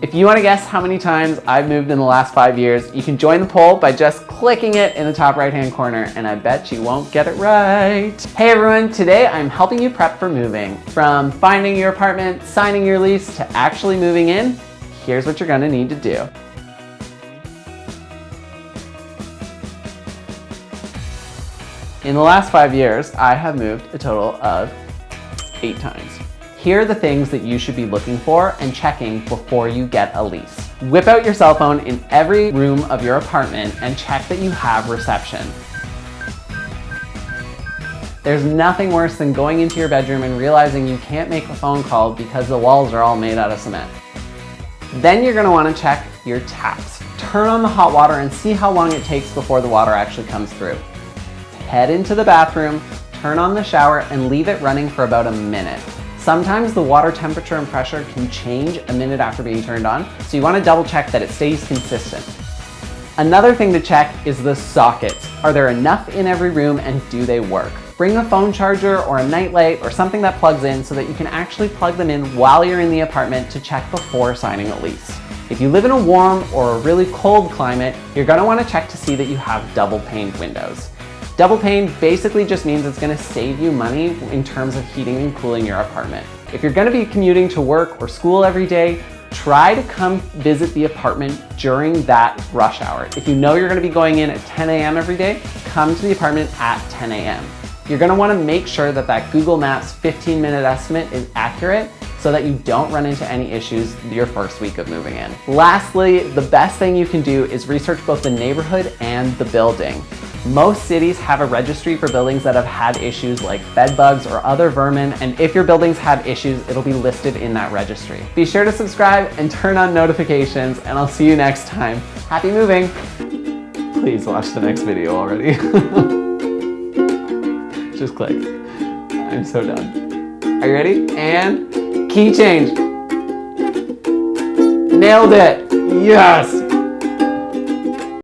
If you want to guess how many times I've moved in the last 5 years, you can join the poll by just clicking it in the top right-hand corner, and I bet you won't get it right. Hey everyone, today I'm helping you prep for moving. From finding your apartment, signing your lease, to actually moving in, here's what you're going to need to do. In the last 5 years, I have moved a total of 8 times. Here are the things that you should be looking for and checking before you get a lease. Whip out your cell phone in every room of your apartment and check that you have reception. There's nothing worse than going into your bedroom and realizing you can't make a phone call because the walls are all made out of cement. Then you're going to want to check your taps. Turn on the hot water and see how long it takes before the water actually comes through. Head into the bathroom, turn on the shower, and leave it running for about a minute. Sometimes the water temperature and pressure can change a minute after being turned on, so you want to double check that it stays consistent. Another thing to check is the sockets. Are there enough in every room and do they work? Bring a phone charger or a nightlight or something that plugs in so that you can actually plug them in while you're in the apartment to check before signing a lease. If you live in a warm or a really cold climate, you're going to want to check to see that you have double paned windows. Double pane basically just means it's going to save you money in terms of heating and cooling your apartment. If you're going to be commuting to work or school every day, try to come visit the apartment during that rush hour. If you know you're going to be going in at 10 a.m. every day, come to the apartment at 10 a.m. You're going to want to make sure that that Google Maps 15-minute estimate is accurate so that you don't run into any issues your first week of moving in. Lastly, the best thing you can do is research both the neighborhood and the building. Most cities have a registry for buildings that have had issues like bed bugs or other vermin, and if your buildings have issues, it'll be listed in that registry. Be sure to subscribe and turn on notifications, and I'll see you next time. Happy moving! Please watch the next video already. Just click. I'm so done. Are you ready? And key change. Nailed it! Yes!